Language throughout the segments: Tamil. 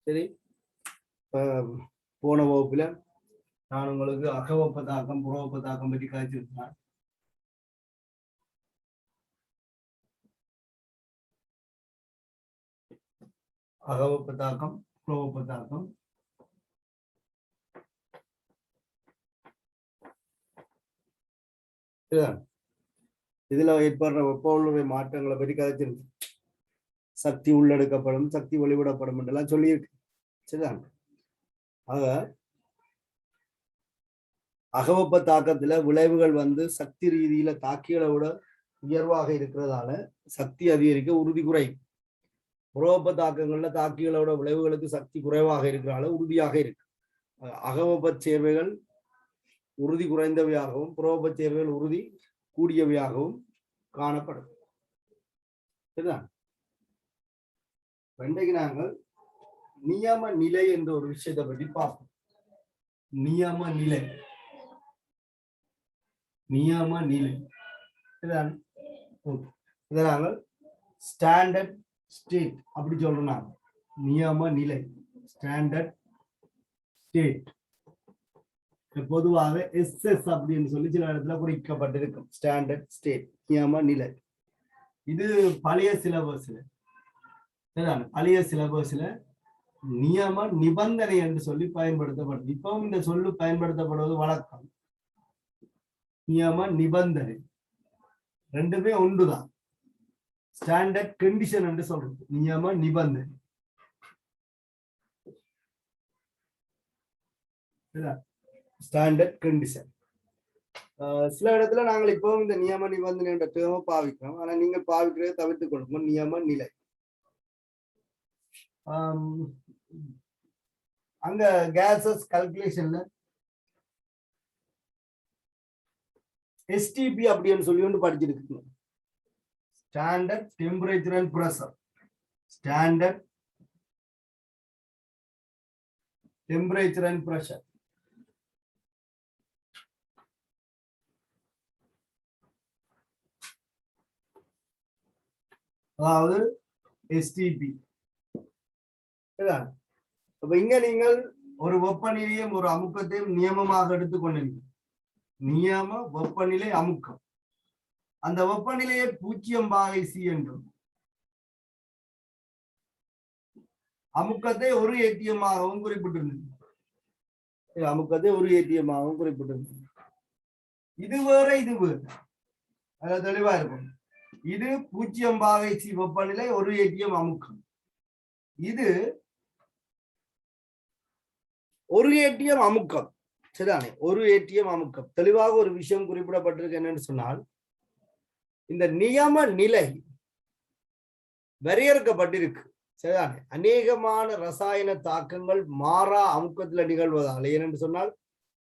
சரி, போன வகுப்புல நான் உங்களுக்கு அகவெப்ப தாக்கம் புறவெப்ப தாக்கம் பற்றி காய்ச்சிருந்தேன். அகவெப்ப தாக்கம் புறவெப்ப தாக்கம் இதுல ஏற்படுற வெப்ப உள்ள மாற்றங்களை பற்றி கதைச்சிருக்கு. சக்தி உள்ளெடுக்கப்படும், சக்தி வெளிவிடப்படும் என்றெல்லாம் சொல்லியிருக்கு. சரிதான். ஆக அகவெப்ப தாக்கத்துல விளைவுகள் சக்தி ரீதியில தாக்கிகளை விட உயர்வாக இருக்கிறதால சக்தி அதிகரிக்க உறுதி குறையும். புறவெப்ப தாக்கங்கள்ல தாக்கிகளோட விளைவுகளுக்கு சக்தி குறைவாக இருக்கிறதால உறுதியாக இருக்கு. அகவெப்ப சேர்வைகள் உறுதி குறைந்தவையாகவும் புறவெப்ப சேர்வைகள் உறுதி கூடியவையாகவும் காணப்படும். சரிதான். இன்றைக்கு நாங்கள் நியம நிலை என்ற ஒரு விஷயத்தை பற்றி பார்ப்போம். நியம நிலை, நியம நிலை இதை நாங்கள் ஸ்டாண்டர்ட் ஸ்டேட் அப்படி சொல்றோம். நியம நிலை ஸ்டாண்டர்ட் ஸ்டேட் பொதுவாக எஸ்எஸ் அப்படின்னு சொல்லி சில இடத்துல குறிக்கப்பட்டிருக்கும். ஸ்டாண்டர்ட் ஸ்டேட் நியம நிலை. இது பழைய சிலபஸ்ல நியம நிபந்தனை என்று சொல்லி பயன்படுத்தப்படுது. இப்பவும் இந்த சொல்லு பயன்படுத்தப்படுவது வழக்கம். நியம நிபந்தனை ரெண்டுமே ஒன்றுதான். ஸ்டாண்டர்ட் கண்டிஷன் என்று சொல்றது நியம நிபந்தனை. Standard condition. சில இடத்துல நாங்கள் இப்பவும் இந்த நியம நிபந்தனை என்ற டேர்மை பாவிக்கிறோம். ஆனா நீங்க பாவிக்கிறத தவிர்த்துக் கொள்ளுங்க. நியம நிலை. அங்க கேசஸ் கால்குலேஷன்ல எஸ்டிபி அப்படின்னு சொல்லி ஒன்று படிச்சிருக்கு. Standard temperature and pressure. Standard temperature and pressure. அதாவது எஸ்டிபி. அப்ப இங்க நீங்கள் ஒரு வெப்பநிலையும் ஒரு அமுக்கத்தையும் நியமமாக எடுத்துக்கொண்டீங்க. நியம வெப்பநிலை அமுக்கம். அந்த வெப்பநிலையை 0°C என்றும் அமுக்கத்தை ஒரு ஏடிஎம்மாகவும் குறிப்பிட்டிருந்தது. அமுக்கத்தை ஒரு ஏடிஎம்மாகவும் குறிப்பிட்டிருந்தது. இது வேற இது வேற. அது தெளிவா இருக்கும். இது 0°C வெப்பநிலை ஒரு ஏடிஎம் அமுக்கம். இது ஒரு ஏடிஎம் அமுக்கம். சரிதானே? ஒரு ஏடிஎம் அமுக்கம். தெளிவாக ஒரு விஷயம் குறிப்பிடப்பட்டிருக்கு. என்னன்னு சொன்னால் இந்த நியம நிலை வரையறுக்கப்பட்டிருக்கு. சரிதானே? அநேகமான ரசாயன தாக்கங்கள் மாறா அமுக்கத்துல நிகழ்வதால் ஏனென்று சொன்னால்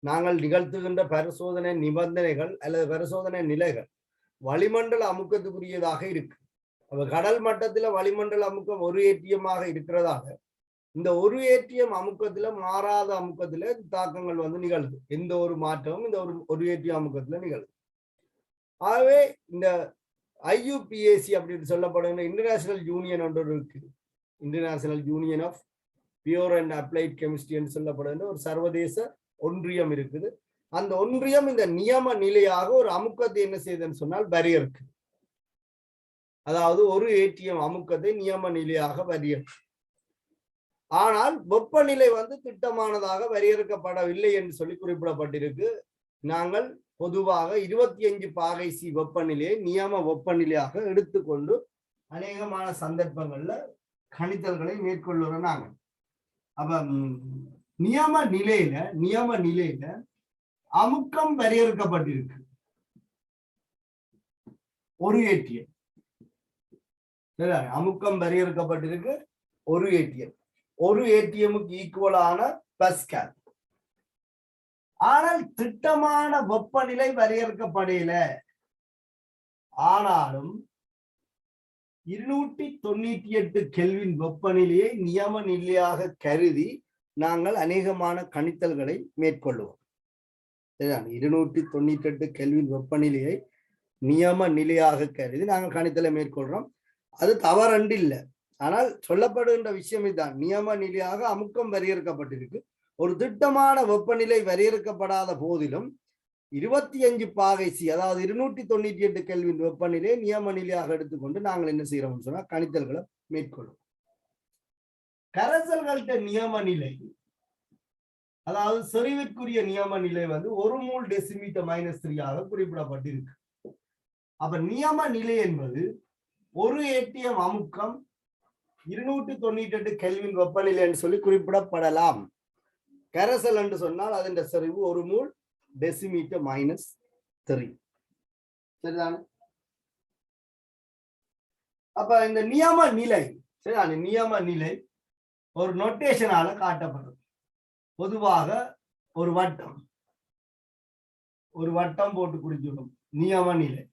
நாங்கள் நிகழ்த்துகின்ற பரிசோதனை நிபந்தனைகள் அல்லது பரிசோதனை நிலைகள் வளிமண்டல அமுக்கத்துக்குரியதாக இருக்கு. அப்ப கடல் மட்டத்துல வளிமண்டல அமுக்கம் ஒரு ஏடிஎம்மாக இருக்கிறதாக இந்த ஒரு ஏடிஎம் அமுக்கத்துல மாறாத அமுக்கத்துல தாக்கங்கள் நிகழுது. எந்த ஒரு மாற்றமும் இந்த ஒரு ஏடிஎம் அமுக்கத்துல நிகழுது. ஆகவே இந்த ஐயுபிஏசி அப்படின்னு சொல்லப்படுகிற இன்டர்நேஷனல் யூனியன் ஒன்று இருக்கு. International union of pure and applied chemistry என்று சொல்லப்படுகிற ஒரு சர்வதேச ஒன்றியம் இருக்குது. அந்த ஒன்றியம் இந்த நியம நிலையாக ஒரு அமுக்கத்தை என்ன செய்யுதுன்னு சொன்னால் வரையறுக்கு. அதாவது ஒரு ஏடிஎம் அமுக்கத்தை நியம நிலையாக வரையறுக்கு. ஆனால் வெப்பநிலை திட்டமானதாக வரையறுக்கப்படவில்லை என்று சொல்லி குறிப்பிடப்பட்டிருக்கு. நாங்கள் பொதுவாக 25°C வெப்பநிலையை நியம வெப்பநிலையாக எடுத்துக்கொண்டு அநேகமான சந்தர்ப்பங்கள்ல கணித்தல்களை மேற்கொள்ளுறோம் நாங்கள். அப்ப நியம நிலையில அமுக்கம் வரையறுக்கப்பட்டிருக்கு. ஒரு ஏடிஎம் அமுக்கம் வரையறுக்கப்பட்டிருக்கு. ஒரு ஏடிஎம் ஒரு ஏடிஎம்முக்கு ஈக்குவலான பாஸ்கல். ஆனால் திட்டமான வெப்பநிலை வரையறுக்கப்படல. ஆனாலும் 298 கெல்வின் வெப்பநிலையை நியம நிலையாக கருதி நாங்கள் அநேகமான கணித்தல்களை மேற்கொள்ளுவோம். 298 கெல்வின் வெப்பநிலையை நியம நிலையாக கருதி நாங்கள் கணித்தலை மேற்கொள்றோம். அது தவறண்டு இல்லை. ஆனால் சொல்லப்படுகின்ற விஷயம் இதுதான், நியம நிலையாக அமுக்கம் வரையறுக்கப்பட்டிருக்கு. ஒரு திட்டமான வெப்பநிலை வரையறுக்கப்படாத போதிலும் 25 பாகை சி, அதாவது 298 கெல்வின் வெப்பநிலை நியம நிலையாக எடுத்துக்கொண்டு நாங்கள் என்ன செய்யறோம்னு சொன்னா கணித்தல்களை மேற்கொள்ளும். கரைசல்கள்ட நியம நிலை, அதாவது செறிவிற்குரிய நியம நிலை வந்து 1 மூல் டெசிமீட்டர் -3 ஆக குறிப்பிடப்பட்டிருக்கு. அப்ப நியம நிலை என்பது ஒரு ஏடிஎம் அமுக்கம் 298 கெல்வின் வெப்பநிலை என்று சொல்லி குறிப்பிடப்படலாம். கரைசல் என்று சொன்னால் அதன் செறிவு 1 மூல் டெசிமீட்டர் -3. சரிதானே? அப்ப இந்த நியம நிலை, சரிதானே, நியம நிலை ஒரு நோட்டேஷனால காட்டப்படுறது. பொதுவாக ஒரு வட்டம் போட்டு குறிக்கணும் நியம நிலை.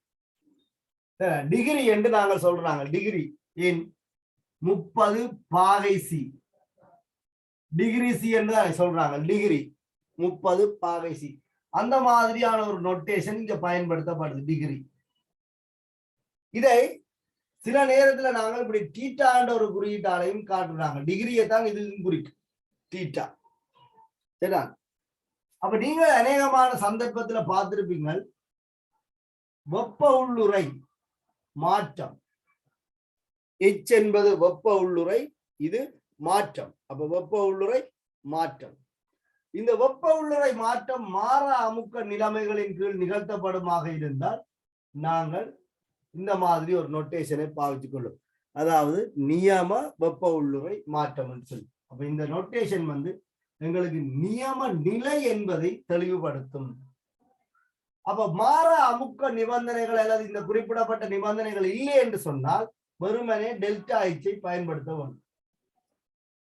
டிகிரி என்று நாங்கள் சொல்றாங்க. டிகிரி ஏன் 30 பாகை சி, டிகிரி சி என்று சொல்றாங்க. டிகிரி 30 பாகை சி, அந்த மாதிரியான ஒரு நோட்டேஷன் இங்க பயன்படுத்தப்படுது டிகிரி. இதை சில நேரத்துல நாங்கள் இப்படி டீட்டான்ற ஒரு குறியீட்டாலையும் காட்டுறாங்க. டிகிரியை தான் இது குறிக்கும், டீட்டா. சரிதா? அப்ப நீங்க அநேகமான சந்தர்ப்பத்துல பார்த்திருப்பீங்க, வெப்ப உள்ளுறை மாற்றம். H என்பது வெப்ப உள்ளுறை, இது மாற்றம். அப்ப வெப்ப உள்ளுறை மாற்றம். இந்த வெப்ப உள்ளுறை மாற்றம் மாறா அமுக்க நிலைமைகளின் கீழ் நிகழ்த்தப்படுமாக இருந்தால் நாங்கள் இந்த மாதிரி ஒரு நோட்டேஷனை பாவித்துக் கொள்ளும். அதாவது நியம வெப்ப உள்ளுறை மாற்றம் என்று சொல்லி. அப்ப இந்த நோட்டேஷன் வந்து எங்களுக்கு நியம நிலை என்பதை தெளிவுபடுத்தும். அப்ப மாறா அமுக்க நிபந்தனைகள் அல்லது இந்த குறிப்பிடப்பட்ட நிபந்தனைகள் இல்லை என்று சொன்னால் வெறுமனே டெல்டா H பயன்படுத்த வேண்டும்.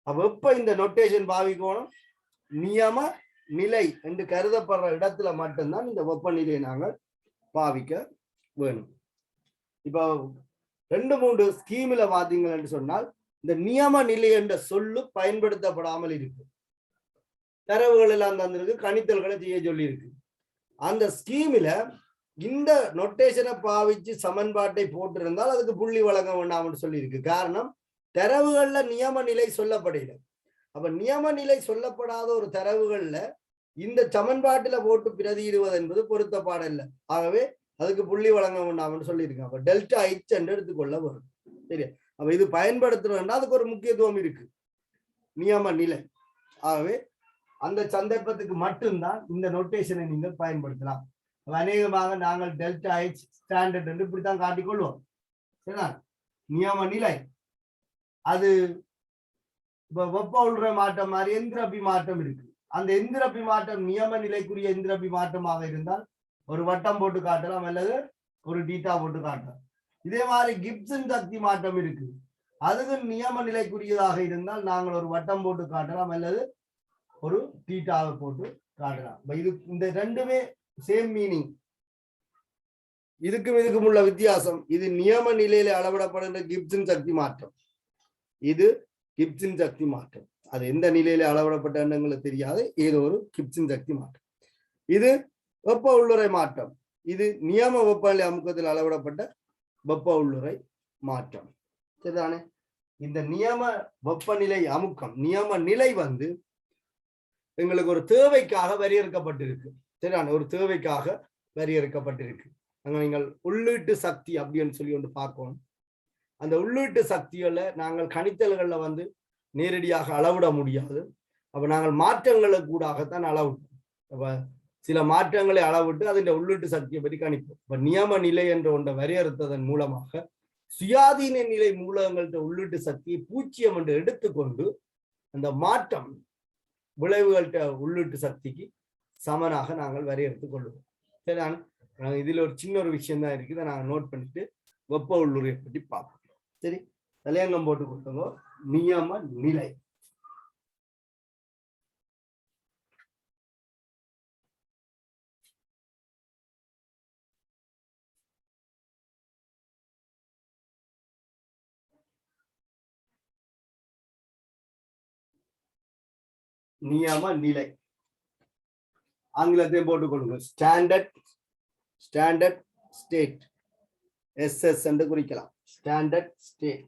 அப்ப எப்ப இந்த நோட்டேஷன் பாவிக்கணும், நியம நிலை என்று கருதப்படுற இடத்துல மட்டும்தான் இந்த வெப்பநிலையை நாங்கள் பாவிக்க வேணும். இப்போ 2-3 ஸ்கீம்ல பாத்தீங்கள் என்று சொன்னால் இந்த நியம நிலை என்ற சொல்லு பயன்படுத்தப்படாமல் இருக்கு. தரவுகள் எல்லாம் தந்திருக்கு, கணித்தல்களை செய்ய சொல்லி இருக்கு. அந்த ஸ்கீமில இந்த நொட்டேஷனை பாவிச்சு சமன்பாட்டை போட்டிருந்தால் அதுக்கு புள்ளி வழங்க வேண்டாம்னு சொல்லி இருக்கு. காரணம், தரவுகள்ல நியம நிலை சொல்லப்படல. அப்ப நியம நிலை சொல்லப்படாத ஒரு தரவுகள்ல இந்த சமன்பாட்டில போட்டு பிரதியிடுவது என்பது பொருத்தப்பாடல்ல. ஆகவே அதுக்கு புள்ளி வழங்க வேண்டாம்னு சொல்லியிருக்காங்க. அப்ப டெல்டா H என்று எடுத்துக்கொள்ள வரும். சரியா? அப்ப இது பயன்படுத்துறோம்னா அதுக்கு ஒரு முக்கியத்துவம் இருக்கு, நியம நிலை. ஆகவே அந்த சந்தர்ப்பத்துக்கு மட்டும்தான் இந்த நோட்டேஷனை நீங்கள் பயன்படுத்தலாம். அநேகமாக நாங்கள் டெல்டா H ஸ்டாண்டர்ட் என்று இப்படித்தான் காட்டிக்கொள்வோம். சரிங்களா? நியம நிலை அது வெப்ப உள்ளுறை மாற்றம் மாதிரி எந்திரப்பி மாற்றம் இருக்கு. அந்த எந்திரப்பி மாற்றம் நியம நிலைக்குரிய எந்திரப்பி மாற்றமாக இருந்தால் ஒரு வட்டம் போட்டு காட்டலாம் அல்லது ஒரு டீட்டா போட்டு காட்டலாம். இதே மாதிரி கிப்சன் சக்தி மாற்றம் இருக்கு, அதுக்கு நியம நிலைக்குரியதாக இருந்தால் நாங்கள் ஒரு வட்டம் போட்டு காட்டலாம் அல்லது ஒரு டீட்டாவை போட்டு காட்டலாம். இது இந்த ரெண்டுமே சேம் மீனிங். இதுக்கும் உள்ள வித்தியாசம், இது நியம நிலையில அளவிடப்படுகின்ற கிப்சன் சக்தி மாற்றம், இது கிப்சன் சக்தி மாற்றம். அது எந்த நிலையில அளவிடப்பட்ட எண்ணங்களுக்கு தெரியாது, ஏதோ ஒரு கிப்சன் சக்தி மாற்றம். இது வெப்ப உள்ளுறை மாற்றம், இது நியம வெப்பநிலை அமுக்கத்தில் அளவிடப்பட்ட வெப்ப உள்ளுறை மாற்றம். சரிதானே? இந்த நியம வெப்பநிலை அமுக்கம், நியம நிலை வந்து எங்களுக்கு ஒரு தேவைக்காக வரையறுக்கப்பட்டிருக்கு. சரிதானே? ஒரு தேவைக்காக வரையறுக்கப்பட்டிருக்கு. அங்க நீங்கள் உள்ளீட்டு சக்தி அப்படின்னு சொல்லி ஒன்று பார்க்கணும். அந்த உள்ளீட்டு சக்திகளை நாங்கள் கணித்தல்கள்ல வந்து நேரடியாக அளவிட முடியாது. அப்ப நாங்கள் மாற்றங்களுக்கு கூடாகத்தான் அளவிட்டோம். அப்ப சில மாற்றங்களை அளவிட்டு அதன் உள்ளீட்டு சக்தியை பற்றி கணிப்போம். இப்ப நியம நிலை என்ற ஒன்றை வரையறுத்ததன் மூலமாக சுயாதீன நிலை மூலங்கள்ட்ட உள்ளீட்டு சக்தியை 0 என்று எடுத்துக்கொண்டு அந்த மாற்றம் விளைவுகள்கிட்ட உள்ளீட்டு சக்திக்கு சமனாக நாங்கள் வரையறுத்துக் கொள்வோம். சரிதான்? இதுல ஒரு சின்ன ஒரு விஷயம் தான் இருக்குது, நாங்கள் நோட் பண்ணிட்டு வெப்ப உள்ளுறையை பற்றி பார்ப்போம். சரி, தலையங்கம் போட்டு கொடுத்தோங்க. நியம நிலை. நியம நிலை ஆங்கிலத்தையும் போட்டுக் கொள்ளுங்க. ஸ்டாண்டர்ட் ஸ்டேட், SS என்று குறிக்கலாம். Standard state.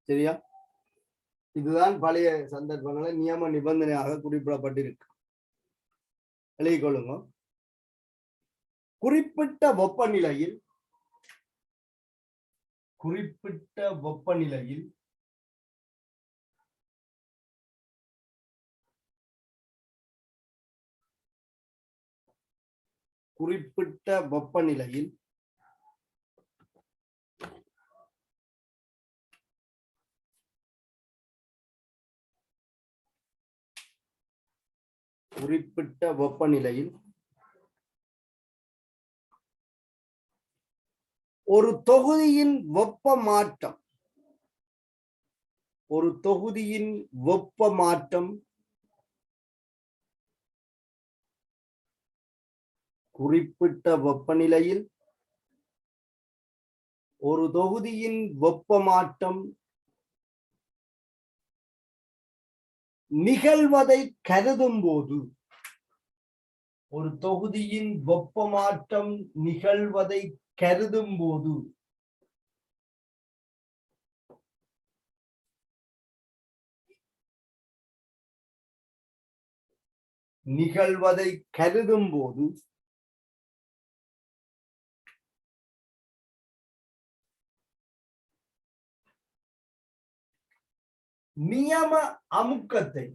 சரியா? இதுதான் பழைய சந்தர்ப்பங்களை நியம நிபந்தனையாக குறிப்பிடப்பட்டிருக்கு. எழுதிக் கொள்ளுங்க. குறிப்பிட்ட வெப்பநிலையில் ஒரு தொகுதியின் வெப்ப மாற்றம் குறிப்பிட்ட வெப்பநிலையில் ஒரு தொகுதியின் வெப்ப மாற்றம் நிகழ்வதை கருதும் போது நியம அமுக்கத்தை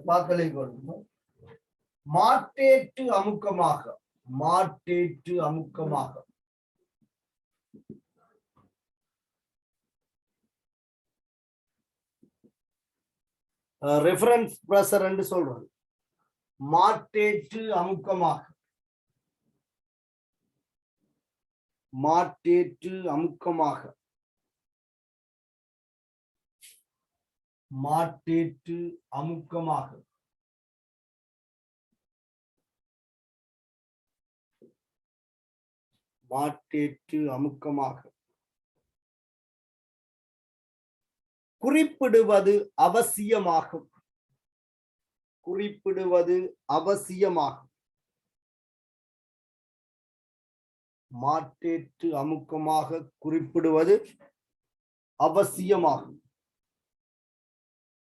பார்த்தலை கொள்ளும் மாற்றேற்று அமுக்கமாக ரெஃபரன்ஸ் பிரஷர் என்று சொல்றது. மாற்றேற்று அமுக்கமாக குறிப்பிடுவது அவசியமாகும். மாற்றேற்று அமுக்கமாக குறிப்பிடுவது அவசியமாகும்.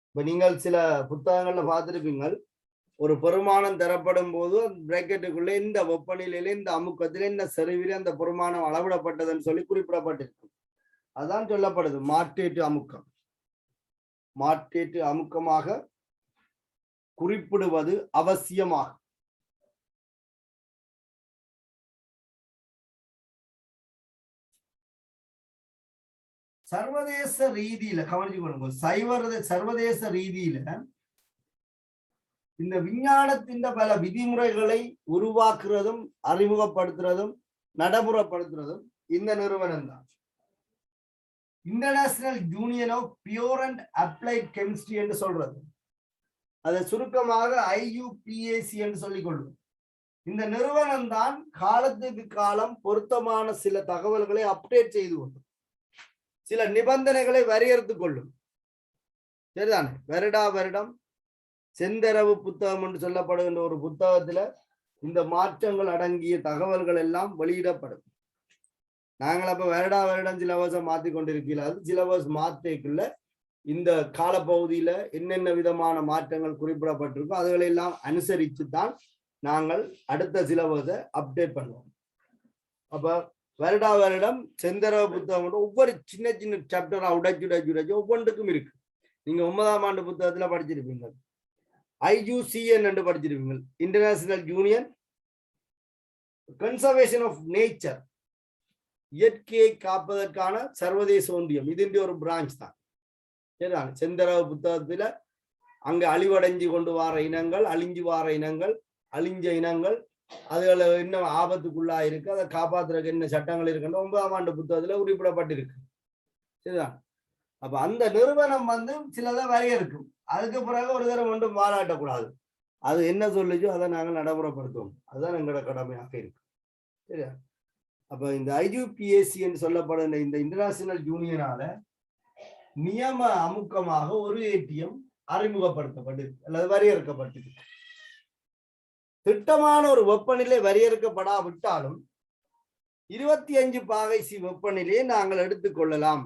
இப்ப நீங்கள் சில புத்தகங்கள்ல பார்த்திருப்பீங்கள், ஒரு பெருமானம் தரப்படும் போது பிராக்கெட்டுக்குள்ள இந்த வெப்பநிலையில இந்த அமுக்கத்தில இந்த செறிவில அந்த பெருமானம் அளவிடப்பட்டதுன்னு சொல்லி குறிப்பிடப்பட்டிருக்கும். அதான் சொல்லப்படுது மாற்றேற்று அமுக்கமாக குறிப்பிடுவது அவசியமாகும். சர்வதேச ரீதியில கவனிச்சுக்கொள்ளுங்க. சர்வதேச ரீதியில இந்த விஞ்ஞானத்தின் பல விதிமுறைகளை உருவாக்குறதும் அறிமுகப்படுத்துறதும் நடைமுறைப்படுத்துறதும் இந்த நிறுவனம் தான். International union of pure and applied chemistry என்று சொல்றது. அதை சுருக்கமாக IUPAC என்று சொல்லிக் கொள்ளும். இந்த நிறுவனம் தான் காலத்துக்கு காலம் பொருத்தமான சில தகவல்களை அப்டேட் செய்து கொள்ளும், சில நிபந்தனைகளை வரையறுத்துக் கொள்ளும். சரிதானே? வருடம் செந்தரவு புத்தகம் என்று சொல்லப்படுகின்ற ஒரு புத்தகத்துல இந்த மாற்றங்கள் அடங்கிய தகவல்கள் எல்லாம் வெளியிடப்படும். நாங்கள் அப்ப வருடம் சிலபஸை மாத்தி கொண்டிருக்கீங்களா? அது சிலபஸ் மாற்றக்குள்ள இந்த காலப்பகுதியில என்னென்ன விதமான மாற்றங்கள் குறிப்பிடப்பட்டிருக்கோ அதுகளெல்லாம் அனுசரித்து தான் நாங்கள் அடுத்த சிலபஸை அப்டேட் பண்ணுவோம். அப்ப வருடம் செந்தரவு புத்தகம் ஒவ்வொரு சின்ன சின்ன சாப்டரா உடைச்சு ஒவ்வொன்றுக்கும் இருக்கு. நீங்க 9ஆம் ஆண்டு புத்தகத்துல படிச்சிருப்பீங்க. IUCN என்று படிச்சிருப்பீங்க, international union conservation of nature, இயற்கையை காப்பதற்கான சர்வதேச ஒன்றியம். இது ஒரு பிரான்ச் தான். சரிதான்? செந்தரவு புத்தகத்துல அங்க அழிவடைஞ்சு கொண்டு வார இனங்கள், அழிஞ்சு வார இனங்கள், அழிஞ்ச இனங்கள், அதுல என்ன ஆபத்துக்குள்ளா இருக்கு, அதை காப்பாத்துறதுக்கு என்ன சட்டங்கள் இருக்குன்னு 9ஆம் ஆண்டு புத்தகத்துல குறிப்பிடப்பட்டிருக்கு. சரிதான்? அப்ப அந்த நிறுவனம் சிலதை வரையறுக்கும். அதுக்கு பிறகு ஒரு தரம் ஒன்றும் பாராட்டக்கூடாது. அது என்ன சொல்லுச்சோ அதை நாங்கள் நடைமுறைப்படுத்துவோம். அதுதான் எங்களோட கடமையாக இருக்கு. சரியா? அப்ப இந்த IUPAC என்று சொல்லப்படுகிற இந்த இன்டர்நேஷனல் யூனியனால நியம அமுக்கமாக ஒரு ஏடிஎம் அறிமுகப்படுத்தப்பட்டிருக்கு அல்லது வரையறுக்கப்பட்டிருக்கு. திட்டமான ஒரு வெப்பநிலை வரையறுக்கப்படாவிட்டாலும் 25 பாகை சி வெப்பநிலையை நாங்கள் எடுத்துக்கொள்ளலாம்.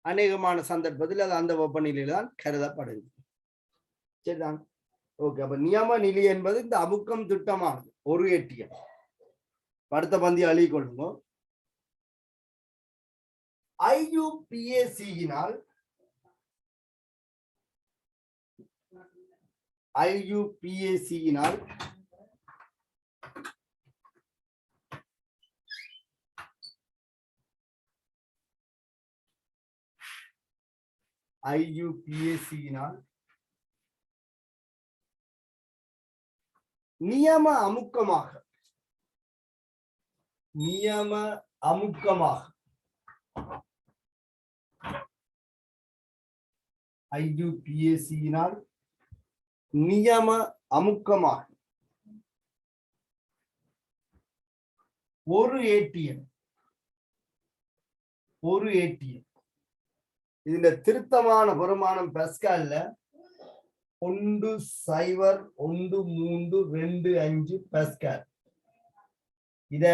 அநேகமான சந்தர்ப்பத்தில் அது அந்த வெப்பநிலையில் தான் கருதப்படுது. சரிதான். ஓகே. அப்ப நியம நிலை என்பது இந்த அமுக்கம் திட்டமானது ஒரு ஏடிஎம். அடுத்த பந்தி அழிக் கொள்ளுங்க. IUPAC-யினால் நியம அமுக்கமாக IUPAC-யினால் நியம அமுக்கமாக ஒரு ஏடிஎம் இதுல திருத்தமான பெருமானம் பாஸ்கல்ல 1.01325 பாஸ்கல். இத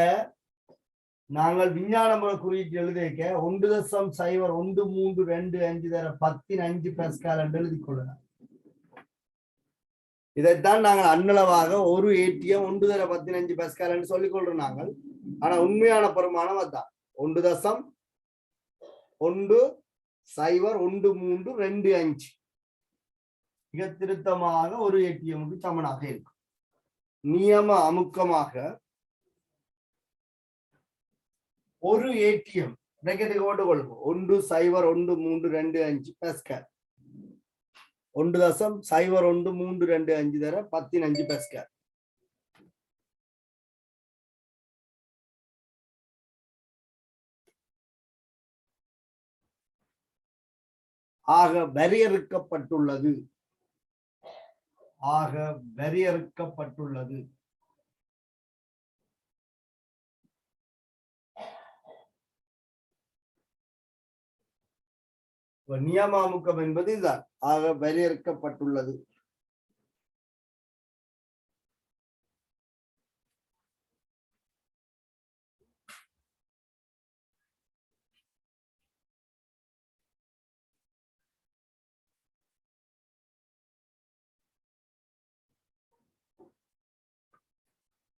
நாங்கள் விஞ்ஞான முறை குறியீட்டு எழுதிக்க 1.01325 தர 10 பாஸ்கல் என்று எழுதிக் கொள்ளலாம். இதைத்தான் நாங்கள் அன்னளவாக ஒரு ஏடிஎம் 1 தர 15 பாஸ்கல் என்று சொல்லிக் கொள்றோம் நாங்கள். ஆனா உண்மையான பெருமானம் அதான் 1.01325 மிக திருத்தமாக ஒரு ஏடிஎம்க்கு சமனாக இருக்கும். நியம அமுக்கமாக ஒரு ஏடிஎம் பிராக்கெட்டுக்கு போட்டு கொள்ளும் 1.01325 பாஸ்கல் 1.01325 தர 15 பாஸ்கல். ஆக வரையறுக்கப்பட்டுள்ளது. நியம அமுக்கம் என்பது இதுதான். ஆக வரையறுக்கப்பட்டுள்ளது.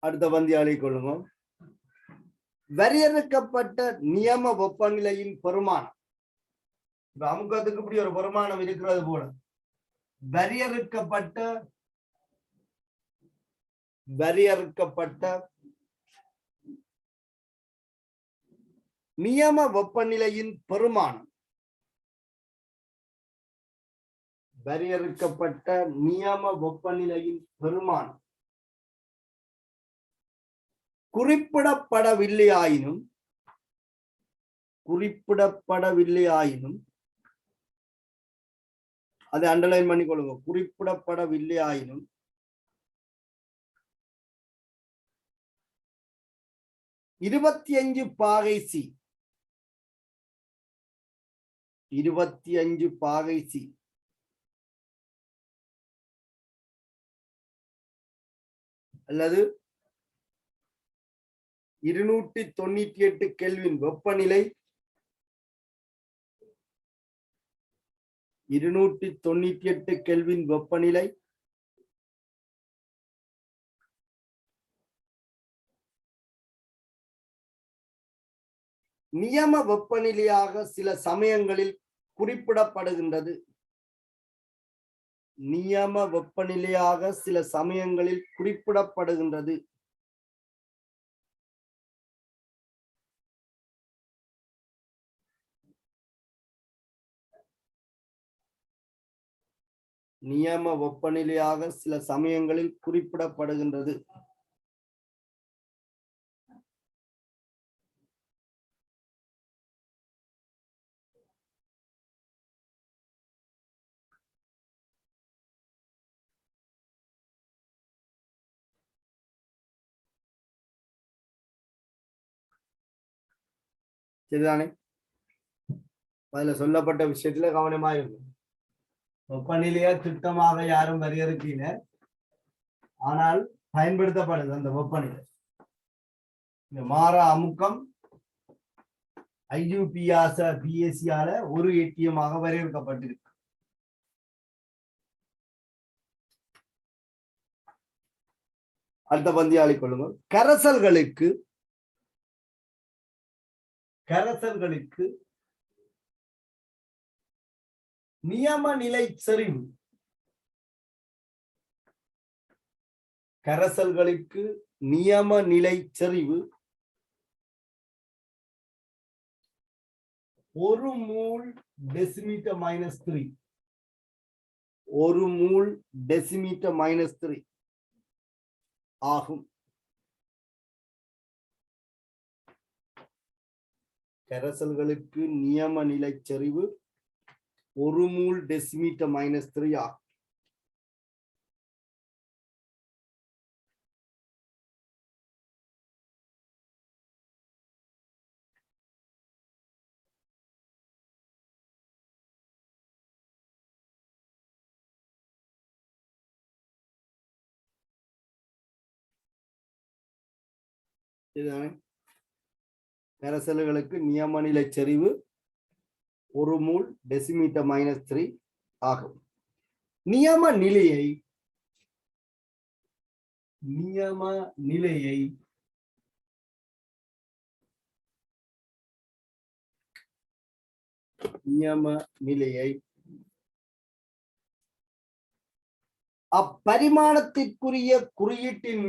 அடுத்த பந்தியாளை கொள்ளுங்க. வரையறுக்கப்பட்ட நியம வெப்பநிலையின் பெருமானம். இப்ப அமுக்கத்துக்கு இப்படி ஒரு பெருமானம் இருக்கிறது போல வரையறுக்கப்பட்ட நியம வெப்பநிலையின் பெருமானம் குறிப்பிடப்படவில்லையாயினும் அதை அண்டர்லைன் பண்ணி கொள்ளுங்க. குறிப்பிடப்படவில்லையாயினும் 25 பாகை சி 25 பாகை சி அல்லது 298 கெல்வின் வெப்பநிலை 298 கெல்வின் வெப்பநிலை நியம வெப்பநிலையாக சில சமயங்களில் குறிப்பிடப்படுகின்றது. நியம வெப்பநிலையாக சில சமயங்களில் குறிப்பிடப்படுகின்றது. நியம வெப்பநிலையாக சில சமயங்களில் குறிப்பிடப்படுகின்றது. சரிதானே? அதுல சொல்லப்பட்ட விஷயத்துல கவனமா இருக்கும். வெப்பநிலையை திட்டமாக யாரும் வரையறுக்கல, ஆனால் பயன்படுத்தப்படுது அந்த வெப்பநிலை. இந்த மாறா அமுக்கம் IUPAC ஒரு ஏடிஎமாக வரையறுக்கப்பட்டிருக்கு. அடுத்த பந்தியாளி கொள்ளுங்கள். கரைசல்களுக்கு நியம நிலை செறிவு. கரைசல்களுக்கு நியம நிலை செறிவு 1 மூல் டெசிமீட்டர் -3. 1 மூல் டெசிமீட்டர் -3 ஆகும். கரைசல்களுக்கு நியம நிலை செறிவு 1 மூல் டெசிமீட்டர் -3 ஆகும். கரைசல்களுக்கு நியம நிலை செறிவு 1 மூல் டெசிமீட்டர் -3 ஆகும். நியம நிலையை அப்பரிமாணத்திற்குரிய குறியீட்டின்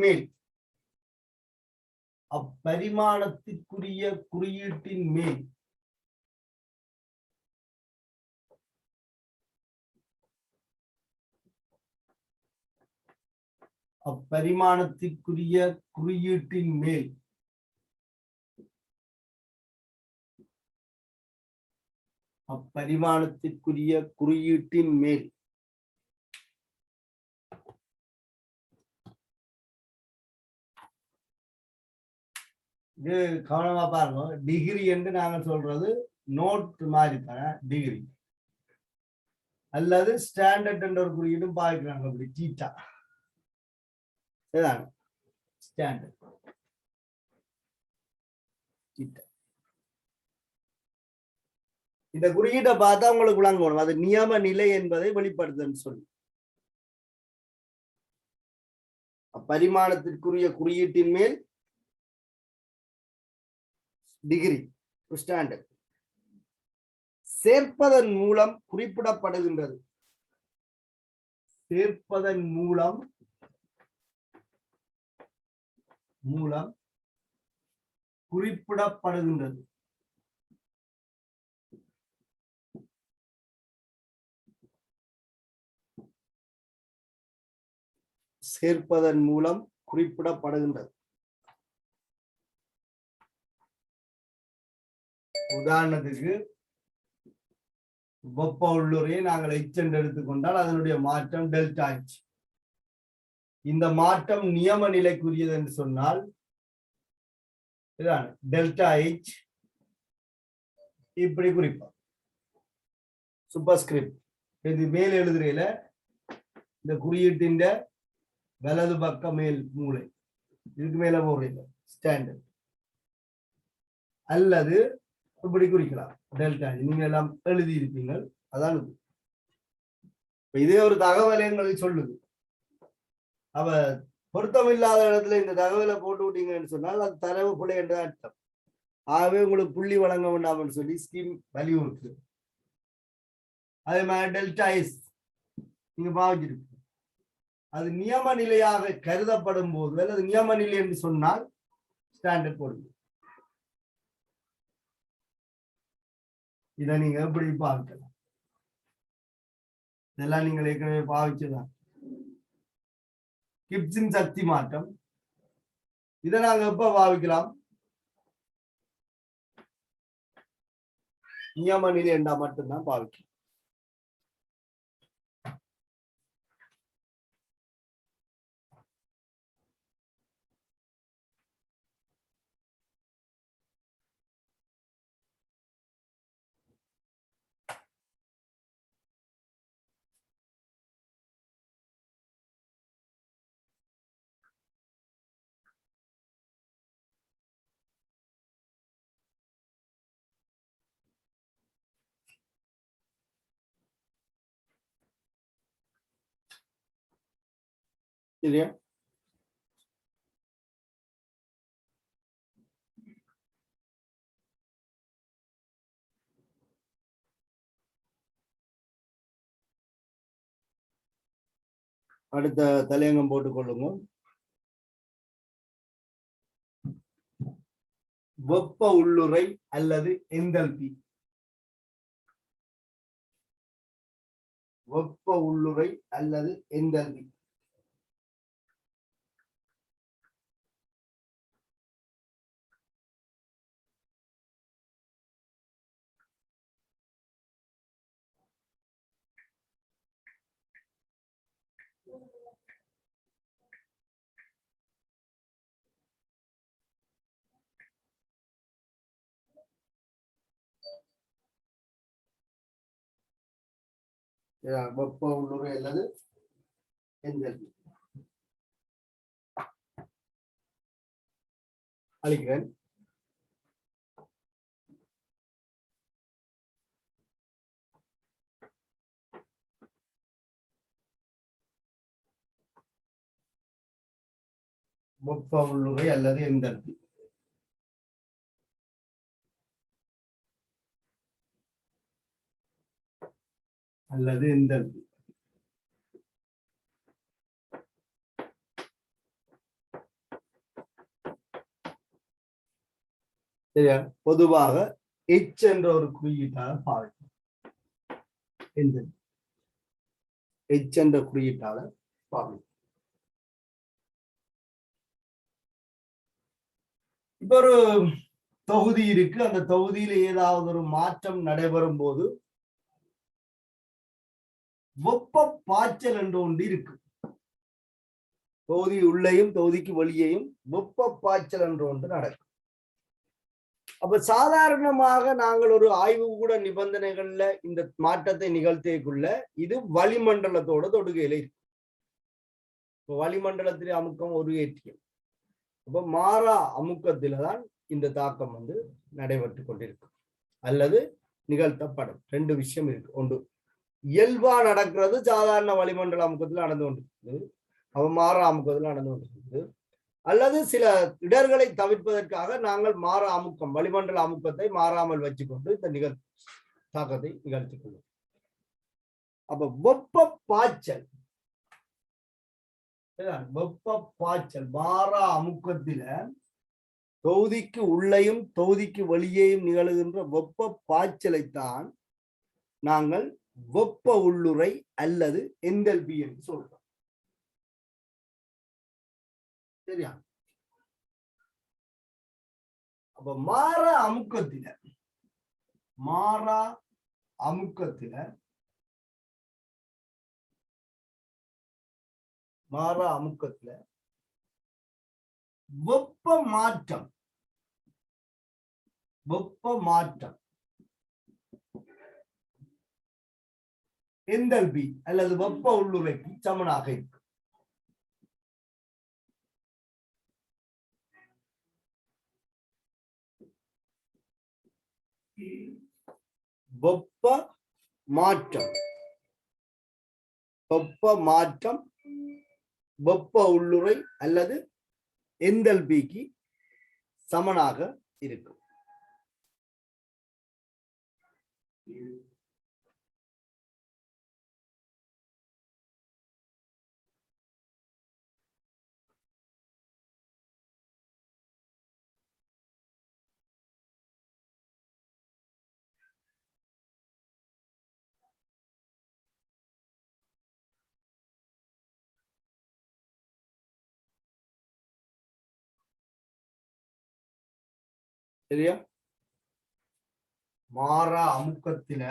மேல் இது கவனமா பாருங்க. டிகிரி என்று நாங்கள் சொல்றது நோட் மாதிரி தான் டிகிரி, அல்லது ஸ்டாண்டர்ட் என்ற ஒரு குறியீடும் பாதிக்கிறாங்க. அப்படி டீட்டா ஸ்டாண்டர்ட். இந்த குறியீட்டை பார்த்தா உங்களுக்கு விளங்கணும் அது நியம நிலை என்பதை வெளிப்படுத்துன்னு சொல்லி. பரிமாணத்திற்குரிய குறியீட்டின் மேல் டிகிரி ஸ்டாண்டர்ட் சேர்ப்பதன் மூலம் குறிப்பிடப்படுகின்றது. உதாரணத்துக்கு வெப்ப உள்ளுரையை நாங்கள் H என்று எடுத்துக்கொண்டால் அதனுடைய மாற்றம் டெல்டா H. இந்த மாற்றம் நியம நிலைக்குரியது என்று சொன்னால் டெல்டா H இப்படி குறிப்போம். சூப்பர்ஸ்கிரிப்ட் இது மேல் எழுதுறையில இந்த குறியீட்டின் வலது பக்க மேல் மூலை இதுக்கு மேல போடுறீங்க ஸ்டாண்டர்ட், அல்லது இப்படி குறிக்கலாம் டெல்டா. நீங்க எல்லாம் எழுதி இருப்பீங்க. அதான் இதே ஒரு தகவலை எங்களுக்கு சொல்லுது. அவ பொருத்தமில்லாத இடத்துல இந்த தகவலை போட்டு விட்டீங்கன்னு சொன்னால் அது தரவு பிழை என்று அர்த்தம். ஆகவே உங்களுக்கு புள்ளி வழங்க வேண்டாம்னு சொல்லி ஸ்கீம் வலியுறுத்து. அதே மாதிரி டெல்டா எஸ் நீங்க பாவிச்சிருக்கு. அது நியம நிலையாக கருதப்படும் போது அல்லது நியம நிலை என்று சொன்னால் ஸ்டாண்டர்ட் போடுங்க. இதை நீங்க எப்படி பாவிக்கலாம்? இதெல்லாம் நீங்கள் ஏற்கனவே பாவிச்சுதான். கிப்ஸின் சக்தி மாற்றம் இதை நாங்க எப்ப பாவிக்கலாம்? நியம நிலை என்றா மட்டும்தான் பாவிக்கலாம். சரியா? அடுத்த தலையங்கம் போட்டுக்கொள்ளுங்க. வெப்ப உள்ளுறை அல்லது என்தால்பி. வெப்ப உள்ளுறை அல்லது என்தால்பி. வெப்ப உள்ளுறை அல்லது என்தால்பி. அளிக்கிறேன். வெப்ப உள்ளுறை அல்லது என்தால்பி. அல்லது என்தால்பி. சரியா? பொதுவாக H என்ற ஒரு குறியீட்டால பாவிக்கும். H என்ற குறியீட்டால பாவிக்கும். இப்ப ஒரு தொகுதி இருக்கு. அந்த தொகுதியில ஏதாவது ஒரு மாற்றம் நடைபெறும் போது வெப்ப பாய்ச்சல் என்று ஒன்று இருக்கு. தொகுதி உள்ளேயும் தொகுதிக்கு வெளியேயும் வெப்ப பாய்ச்சல் என்று ஒன்று நடக்கும். அப்ப சாதாரணமாக நாங்கள் ஒரு ஆய்வு கூட நிபந்தனைகள்ல இந்த மாற்றத்தை நிகழ்த்தியக்குள்ள இது வளிமண்டலத்தோட தொடுகையில இருக்கு. வளிமண்டலத்திலே அமுக்கம் ஒரு ஏற்றியம். அப்ப மாறா அமுக்கத்தில தான் இந்த தாக்கம் நடைபெற்று கொண்டிருக்கு அல்லது நிகழ்த்தப்படும். ரெண்டு விஷயம் இருக்கு. ஒன்று இயல்பா நடக்கிறது, சாதாரண வளிமண்டல அமுக்கத்தில் நடந்து கொண்டிருக்குது. அவ மாறா அமுக்கத்தில் நடந்து கொண்டிருக்குது. அல்லது சில இடர்களை தவிர்ப்பதற்காக நாங்கள் மாறா அமுக்கம், வளிமண்டல அமுக்கத்தை மாறாமல் வச்சுக்கொண்டு இந்த தாக்கத்தை நிகழ்த்திக் கொள்ளும். அப்ப வெப்ப பாய்ச்சல், வெப்ப பாய்ச்சல் மாறா அமுக்கத்தில தொகுதிக்கு உள்ளேயும் தொகுதிக்கு வெளியேயும் நிகழுகின்ற வெப்ப பாய்ச்சலைத்தான் நாங்கள் வெப்ப உள்ளுறை அல்லது என்தால்பி என்று சொல்றோம். சரியா? அப்ப மாறா அமுக்கத்தில வெப்ப மாற்றம் என்தால்பி அல்லது வெப்ப உள்ளுறைக்கு சமனாக இருக்கு. வெப்ப மாற்றம் வெப்ப உள்ளுறை அல்லது என்தால்பிக்கு சமனாக இருக்கும். சரியா? மாறா அமுக்கத்தில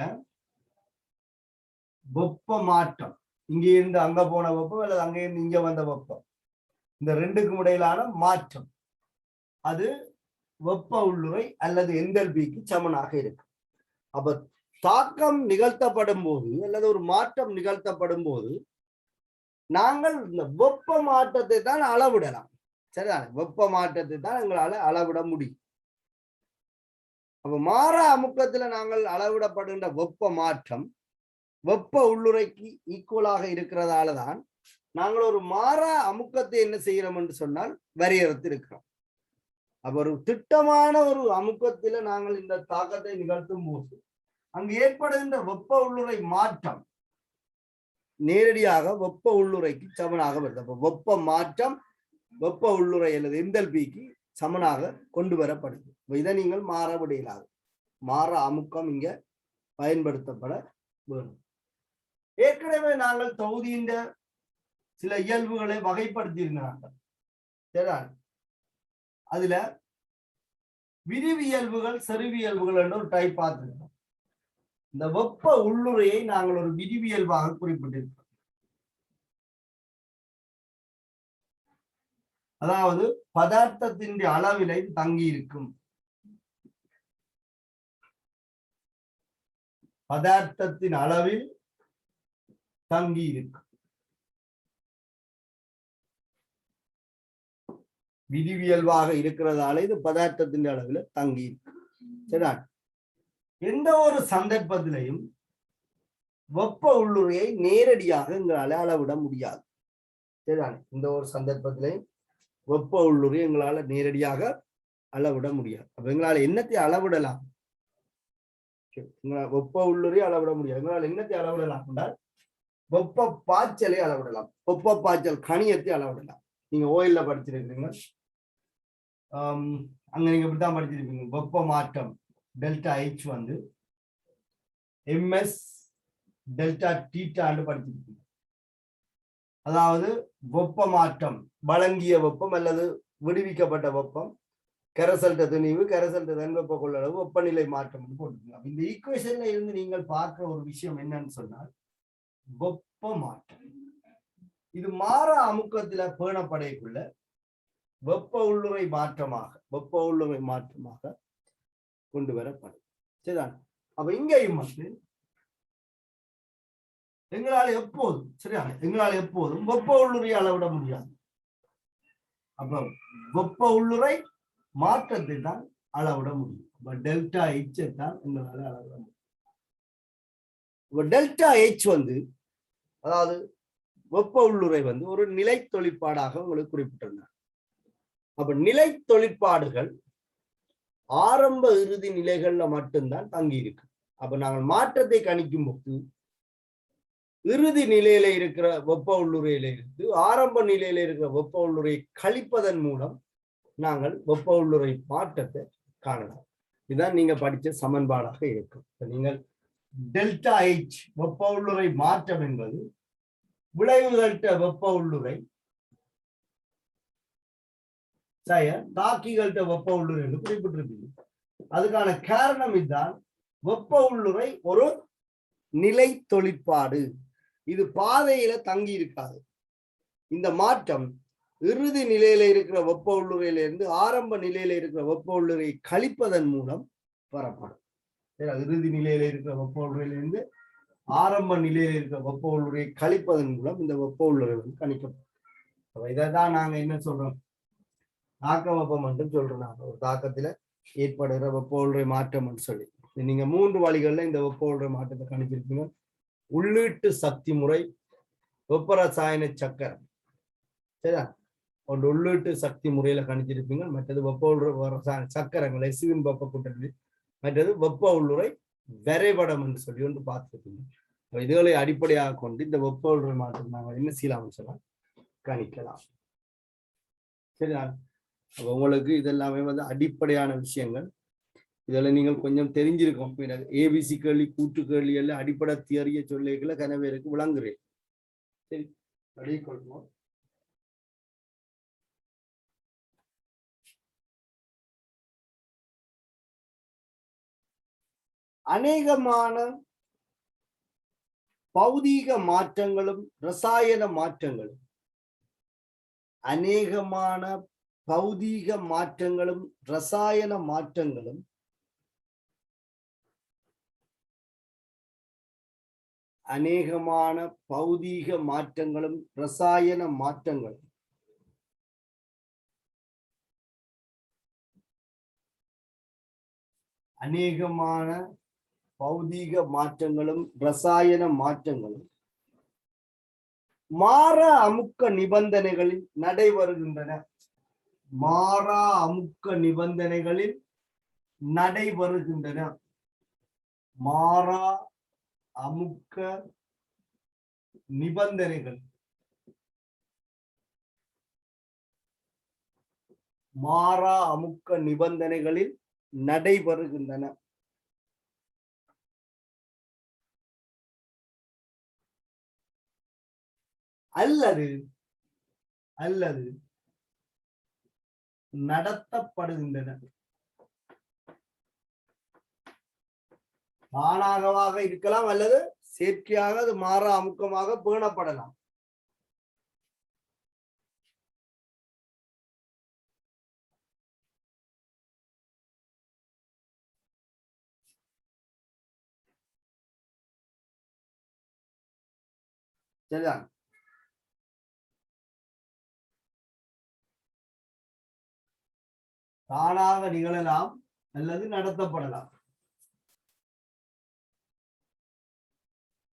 வெப்ப மாற்றம், இங்க இருந்து அங்க போன வெப்பம் அல்லது அங்க இருந்து இங்க வந்த வெப்பம், இந்த ரெண்டுக்கும் இடையிலான மாற்றம் அது வெப்ப உள்ளுறை அல்லது என்தால்பிக்கு சமனாக இருக்கு. அப்ப தாக்கம் நிகழ்த்தப்படும் போது அல்லது ஒரு மாற்றம் நிகழ்த்தப்படும் போது நாங்கள் இந்த வெப்ப மாற்றத்தை தான் அளவிடலாம். சரிதானே? வெப்ப மாற்றத்தை தான் எங்களால அளவிட முடியும். அப்ப மாறா அமுக்கத்துல நாங்கள் அளவிடப்படுகின்ற வெப்ப மாற்றம் வெப்ப உள்ளுறைக்கு ஈக்குவலாக இருக்கிறதால தான் நாங்கள் ஒரு மாறா அமுக்கத்தை என்ன செய்கிறோம் என்று சொன்னால் வரையறுத்து இருக்கிறோம். அப்ப ஒரு திட்டமான ஒரு அமுக்கத்தில நாங்கள் இந்த தாக்கத்தை நிகழ்த்தும் போது அங்கு ஏற்படுகின்ற வெப்ப உள்ளுறை மாற்றம் நேரடியாக வெப்ப உள்ளுறைக்கு சமனாக வருது. அப்ப வெப்ப மாற்றம் வெப்ப உள்ளுறை அல்லது எந்தல்பிக்கு சமனாக கொண்டு வரப்படுது. இதை நீங்கள் மாற விடையிலாது. மாற அமுக்கம் இங்க பயன்படுத்தப்பட வேண்டும். ஏற்கனவே நாங்கள் தொகுதியின் சில இயல்புகளை வகைப்படுத்தியிருந்தார்கள். சரி, அதுல விரிவியல்புகள் செறிவியல்புகள் என்ற ஒரு டைப் பார்த்திருக்கோம். இந்த வெப்ப உள்ளுறையை நாங்கள் ஒரு விரிவியல்பாக குறிப்பிட்டிருக்கிறோம். அதாவது பதார்த்தத்தின் அளவிலை தங்கி இருக்கும். பதார்த்தத்தின் அளவில் தங்கி இருக்கும். விதிவியல்பாக இருக்கிறதால இது பதார்த்தத்தின் அளவில் தங்கி இருக்கு. சரிதான். எந்த ஒரு சந்தர்ப்பத்திலையும் வெப்ப உள்ளுறையை நேரடியாக எங்களால் அளவிட முடியாது. சரிதான். இந்த ஒரு சந்தர்ப்பத்திலையும் வெப்ப உள்ளுறை எங்களால் நேரடியாக அளவிட முடியாது. அப்ப எங்களால் என்னத்தை அளவிடலாம்? வெப்ப உள்ளுறை அளவிட முடியாது. எங்களால் என்னத்தை அளவிடலாம் என்றால் வெப்ப பாய்ச்சலை அளவிடலாம். வெப்ப பாய்ச்சல் கணியத்தை அளவிடலாம். நீங்க ஓயில்ல படிச்சிருக்கீங்க, அங்க நீங்க இப்படித்தான் படிச்சிருப்பீங்க. வெப்ப மாற்றம் டெல்டா ஹெச் வந்து எம்எஸ் டெல்டா டீட்டான்னு படிச்சிருப்பீங்க. அதாவது வெப்ப மாற்றம் வழங்கிய வெப்பம் அல்லது விடுவிக்கப்பட்ட வெப்பம், கரைசல்ட திணிவு, கரைசல்ட தன்வெப்ப கொள்ளளவு, வெப்பநிலை மாற்றம் போட்டுருக்கலாம். இந்த ஈக்குவேஷன்ல இருந்து நீங்கள் பார்க்கிற ஒரு விஷயம் என்னன்னு சொன்னால் வெப்ப மாற்றம். இது மாற அமுக்கத்துல பேணப்படைக்குள்ள வெப்ப உள்ளுறை மாற்றமாக கொண்டு வரப்படும். சரிதான். அப்ப இங்கேயும் வந்து எங்களால் எப்போதும் வெப்ப உள்ளுறை அளவிட முடியாது. அப்ப வெப்ப உள்ளுறை மாற்றத்தை தான் அளவிட முடியும். டெல்டா ஹெச் தான் எங்களால் அளவிட முடியும். டெல்டா ஹெச் வந்து அதாவது வெப்ப உள்ளுறை வந்து ஒரு நிலை தொழிற்பாடாக உங்களுக்கு குறிப்பிட்டிருந்தார். அப்ப நிலை தொழிற்பாடுகள் ஆரம்ப இறுதி நிலைகள்ல மட்டும்தான் தங்கி இருக்கு. அப்ப நாங்கள் மாற்றத்தை கணிக்கும் போது இறுதி நிலையில இருக்கிற வெப்ப உள்ளுறையில இருந்து ஆரம்ப நிலையில இருக்கிற வெப்ப உள்ளுரை கழிப்பதன் மூலம் நாங்கள் வெப்ப உள்ளுறை மாற்றத்தை காணலாம். இதுதான் நீங்க படிச்ச சமன்பாடாக இருக்கும். நீங்கள் டெல்டா ஹெச் வெப்ப உள்ளுறை மாற்றம் என்பது விளைவுகள்ட்ட வெப்ப உள்ளுறை தாக்கிகள்ட்ட வெப்ப உள்ளுறை என்று குறிப்பிட்டிருப்பீங்க. அதுக்கான காரணம் இதுதான். வெப்ப உள்ளுறை ஒரு நிலை தொழிற்பாடு. இது பாதையில தங்கி இருக்காது. இந்த மாற்றம் இறுதி நிலையில இருக்கிற வெப்ப உள்ளுறையில இருந்து ஆரம்ப நிலையில இருக்கிற வெப்ப உள்ளுறை கழிப்பதன் மூலம் வரப்படும். இறுதி நிலையில இருக்கிற வெப்ப உள்ளுறையில இருந்து ஆரம்ப நிலையில இருக்கிற வெப்ப உள்ளுறை கழிப்பதன் மூலம் இந்த வெப்ப உள்ளுறை வந்து கணிக்கப்படும். இதைதான் நாங்க என்ன சொல்றோம், தாக்க வெப்பம் என்று சொல்றோம். ஒரு தாக்கத்துல ஏற்படுகிற வெப்ப உள்ளுறை மாற்றம் சொல்லி நீங்க 3 வழிகள்ல இந்த வெப்ப உள்ளுறை மாற்றத்தை கணிச்சிருப்பீங்க. உள்ளீட்டு சக்தி முறை, வெப்ப ரசாயன சக்கரம். சரியா? ஒரு உள்ளீட்டு சக்தி முறையில கணிச்சிருப்பீங்க. மற்றது வெப்ப உள்ளுறை ரசாயன சக்கரங்கள் எசுவின் வெப்ப கூட்டணி, மற்றது வெப்ப உள்ளுறை வரைபடம் என்று சொல்லி ஒன்று பார்த்துருப்பீங்க. இதுகளை அடிப்படையாக கொண்டு இந்த வெப்ப உள்ளுறை மாற்றம் நாங்கள் என்ன செய்யலாம் சொன்னா கணிக்கலாம். சரியா? அப்ப உங்களுக்கு இதெல்லாமே வந்து அடிப்படையான விஷயங்கள். இதெல்லாம் நீங்கள் கொஞ்சம் தெரிஞ்சிருக்கோம். ஏபிசி கேள்வி, கூட்டு கேள்வி எல்லாம் அடிப்படை தியரிய சொல்லிகளை கனவேருக்கு விளங்குறேன். சரி, அடிக்கொள்வோம். அநேகமான பௌதீக மாற்றங்களும் ரசாயன மாற்றங்களும் அநேகமான பௌதீக மாற்றங்களும் ரசாயன மாற்றங்களும் அநேகமான பௌதீக மாற்றங்களும் ரசாயன மாற்றங்களும் அநேகமான பௌதீக மாற்றங்களும் ரசாயன மாற்றங்களும் மாறா அமுக்க நிபந்தனைகளில் நடைபெறுகின்றன. மாறா அமுக்க நிபந்தனைகளில் நடைபெறுகின்றன. மாறா அமுக்க நிபந்தனைகள் மாறா அமுக்க நிபந்தனைகளில் நடைபெறுகின்றன. அல்லது அல்லது நடத்தப்படுகின்றன. தானாகவாக இருக்கலாம் அல்லது செயற்கையாக அது மாறா அமுக்கமாக பேணப்படலாம். சரிதான். தானாக நிகழலாம் அல்லது நடத்தப்படலாம்.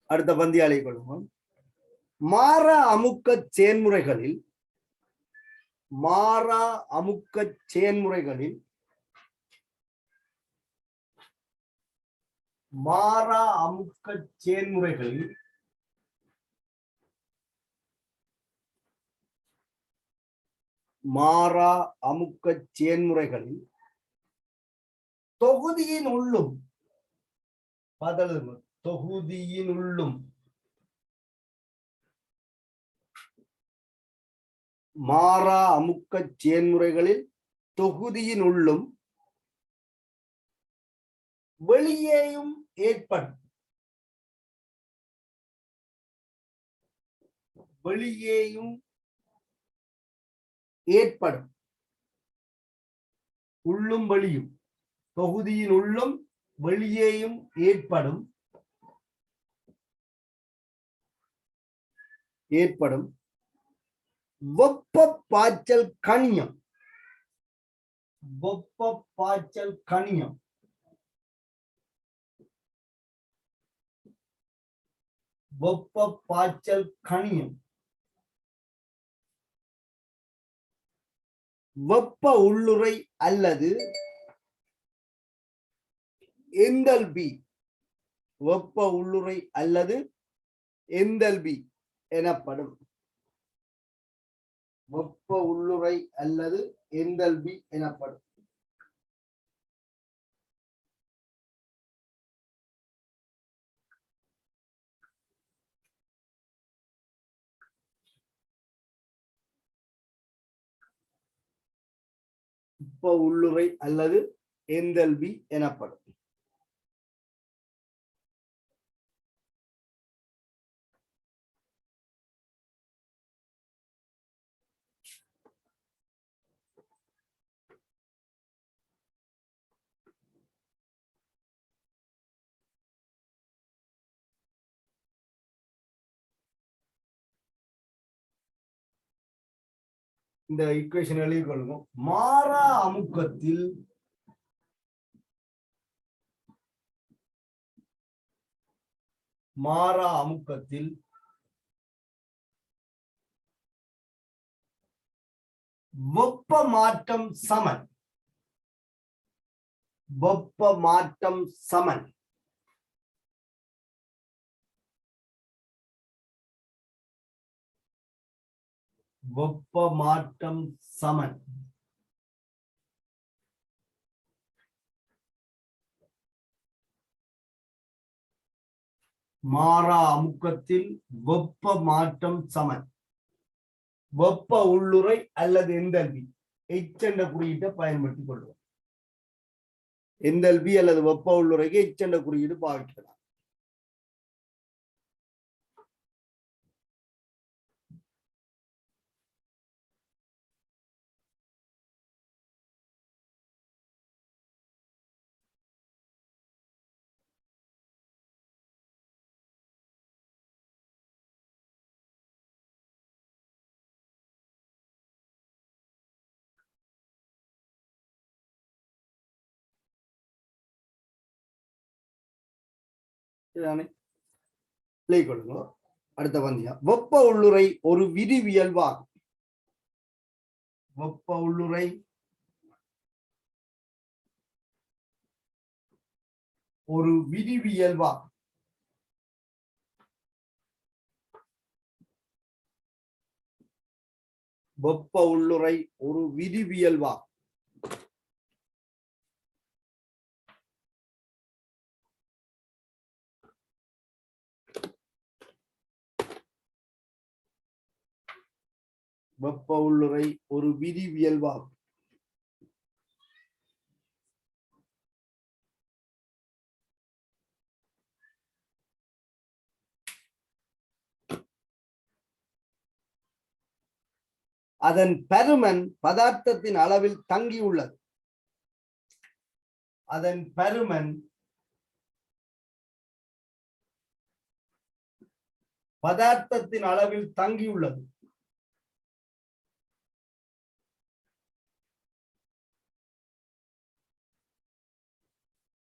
அடுத்த பந்தியாளை கொள்வோம். மாறா அமுக்க செயன்முறைகளில் மாறா அமுக்க செயன்முறைகளில் மாறா அமுக்க செயன்முறைகளில் மாறா அமுக்க செயன்முறைகளில் தொகுதியின் உள்ளும் தொகுதியின் உள்ளும் மாறா அமுக்க செயன்முறைகளில் தொகுதியின் உள்ளும் வெளியேயும் ஏற்படும். வெளியேயும் ஏற்படும். உள்ளும் வெளியும் தொகுதியின் உள்ளும் வெளியேயும் ஏற்படும் வெப்ப பாய்ச்சல் கணியம். வெப்ப பாய்ச்சல் கணியம் வெப்ப பாய்ச்சல் கணியம் வெப்ப உள்ளுறை அல்லது எந்தல்பி. வெப்ப உள்ளுறை அல்லது எந்தல்பி எனப்படும். வெப்ப உள்ளுறை அல்லது எந்தல்பி எனப்படும். வெப்ப உள்ளுறை அல்லது எந்தல்பி எனப்படும். இந்த ஈக்குவேஷன் எழுதிக் கொள்ளுங்க. மாறா அமுக்கத்தில் வெப்ப மாற்றம் சமன். வெப்ப மாற்றம் சமன். வெப்ப மாற்றம் சமன். மாறா அமுக்கத்தில் வெப்ப மாற்றம் சமன். வெப்ப உள்ளுறை அல்லது எந்தல்பி எச் என்ற குறியீட்டை பயன்படுத்திக் கொள்வோம். எந்தல்பி அல்லது வெப்ப உள்ளுறைக்கு எச் என்ற குறியீடு பாவிக்கலாம். இதுதானே பிளே கொடுங்க. அடுத்த பந்தியா, வெப்ப உள்ளுறை ஒரு விதிவியல்பாகும். வெப்ப உள்ளுறை ஒரு விதிவியல்பாகும். வெப்ப உள்ளுறை ஒரு விதிவியல்பாகும். வெப்ப உள்ளுறை ஒரு விதிவியல்பாகும். அதன் பருமன் பதார்த்தத்தின் அளவில் தங்கியுள்ளது. அதன் பருமன் பதார்த்தத்தின் அளவில் தங்கியுள்ளது.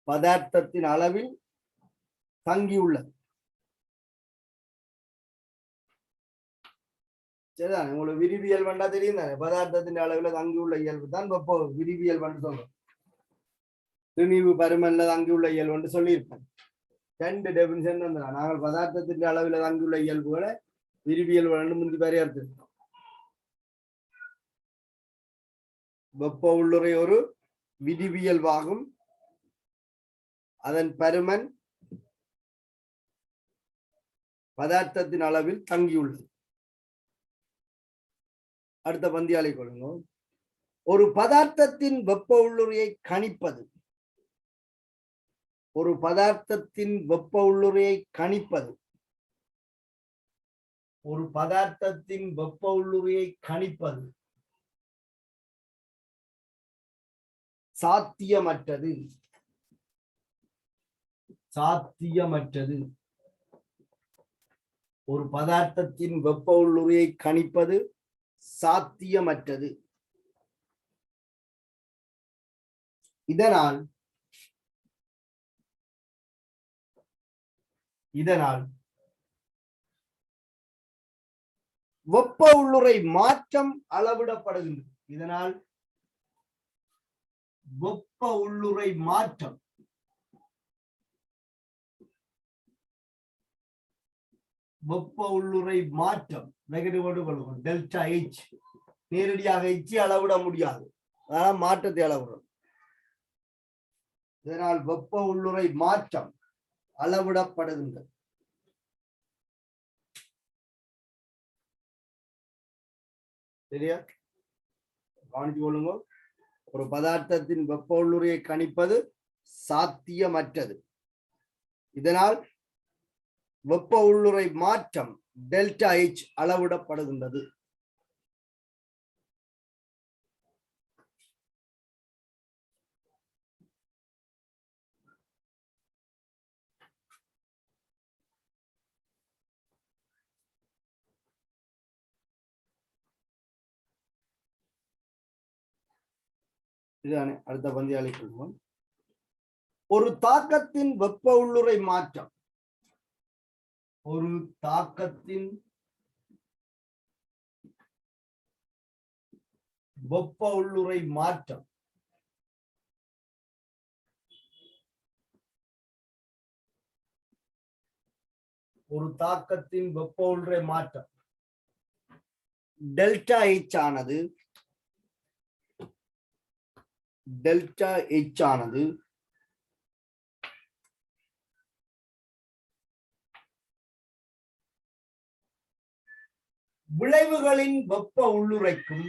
பதார்த்தத்தின் அளவில் தங்கியுள்ளது. சரிதான், உங்களுக்கு விரிவியல் வேண்டா தெரியும் தானே. பதார்த்தத்தின் அளவில் தங்கியுள்ள இயல்பு தான் வெப்ப விரிவியல் வந்து சொல்றோம். திணிவு பருமன்ல தங்கியுள்ள இயல்பு என்று சொல்லியிருப்பேன். 2 டெபினிஷன் வந்து நாங்கள் பதார்த்தத்தின் அளவில் தங்கியுள்ள இயல்புகளை விரிவியல் முந்தி வரையறுத்திருக்கோம். வெப்ப உள்ளுறை ஒரு விதிவியல்பாகும். அதன் பருமன் பதார்த்தத்தின் அளவில் தங்கியுள்ளது. அடுத்த பந்தியாலை கொள்ளுங்க. ஒரு பதார்த்தத்தின் வெப்ப உள்ளுறையை கணிப்பது. ஒரு பதார்த்தத்தின் வெப்ப உள்ளுறையை கணிப்பது. ஒரு பதார்த்தத்தின் வெப்ப உள்ளுறையை கணிப்பது சாத்தியமற்றது. சாத்தியமற்றது. ஒரு பதார்த்தத்தின் வெப்ப உள்ளுறையை கணிப்பது சாத்தியமற்றது. இதனால் வெப்ப உள்ளுறை மாற்றம் அளவிடப்படுகின்றது. இதனால் வெப்ப உள்ளுறை மாற்றம் டெல்டா H நேரடியாக H அளவிட முடியாது. அதனால் மாற்றத்தை அளவிடும். இதனால் வெப்ப உள்ளுறை மாற்றம் அளவிடப்படுகின்றது. சரியா, கவனிச்சு கொள்ளுங்க. ஒரு பதார்த்தத்தின் வெப்ப உள்ளுறையை கணிப்பது சாத்தியமற்றது. இதனால் வெப்ப உள்ளுறை மாற்றம் டெல்டா H அளவிடப்படுகின்றது. இதுதானே. அடுத்த பந்தியாலை கொள்வோம். ஒரு தாக்கத்தின் வெப்ப உள்ளுறை மாற்றம். ஒரு தாக்கத்தின் வெப்ப உள்ளுறை மாற்றம் டெல்டா H ஆனது விளைவுகளின் வெப்ப உள்ளுறைக்கும்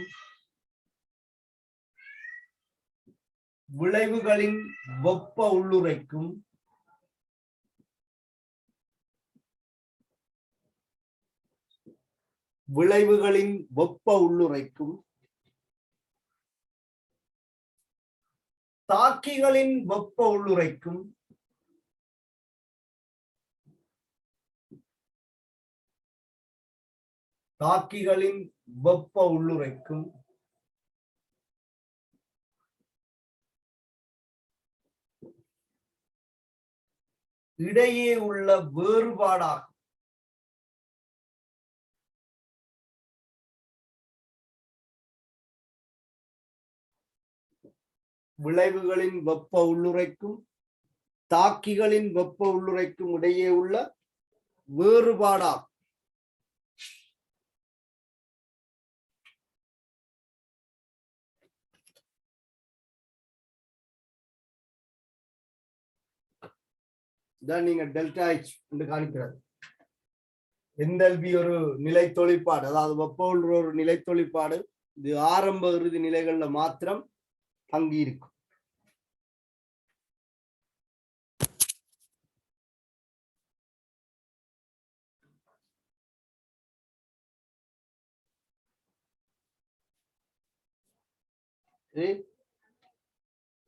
தாக்கிகளின் வெப்ப உள்ளுறைக்கும் இடையே உள்ள வேறுபாடாகும். விளைவுகளின் வெப்ப உள்ளுரைக்கும் தாக்கிகளின் வெப்ப உள்ளுரைக்கும் இடையே உள்ள வேறுபாடாகும். இதான் நீங்க டெல்டா H என்று காண்கிறது. எந்தல்பி ஒரு நிலை தொழிற்பாடு, அதாவது வெப்ப உள்ளுற ஒரு நிலை தொழிற்பாடு. இது ஆரம்ப இறுதி நிலைகள்ல மாத்திரம் தங்கி இருக்கும்.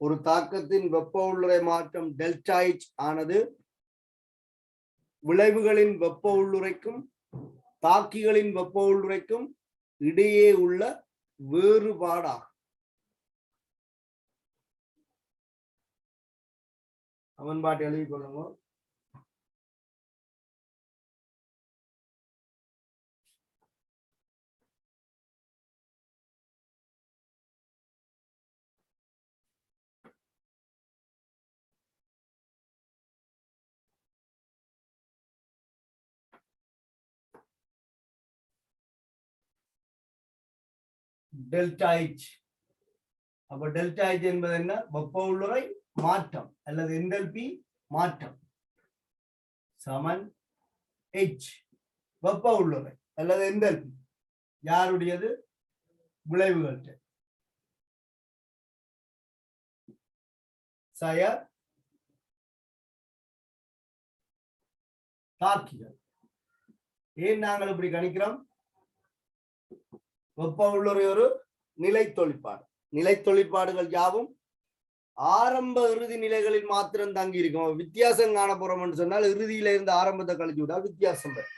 ஒரு தாக்கத்தின் வெப்ப உள்ளுறை மாற்றம் டெல்டா H ஆனது விளைவுகளின் வெப்ப உள்ளுரைக்கும் தாக்கிகளின் வெப்ப உள்ளுரைக்கும் இடையே உள்ள வேறுபாடாகும். சமன்பாட்டை எழுதிக் கொள்ளுங்க. Delta H. அப்ப டெல்டா H என்பது என்ன? வெப்ப உள்ளுறை மாற்றம் அல்லது என்டல்பி மாற்றம் சமன் H வெப்ப உள்ளுறை அல்லது என்டல்பி யாருடையது? விளைவுகள் சய தாக்கிகள். ஏன் நாங்கள் இப்படி கணிக்கிறோம்? வெப்ப உள்ளுறை ஒரு நிலை தொழிற்பாடு. நிலை தொழிற்பாடுகள் யாவும் ஆரம்ப இறுதி நிலைகளில் மாத்திரம் தங்கி இருக்கும். வித்தியாசம் காண போறோம் சொன்னால் இறுதியில இருந்து ஆரம்பத்தை கழிச்சு விட்டா வித்தியாசம் வரும்.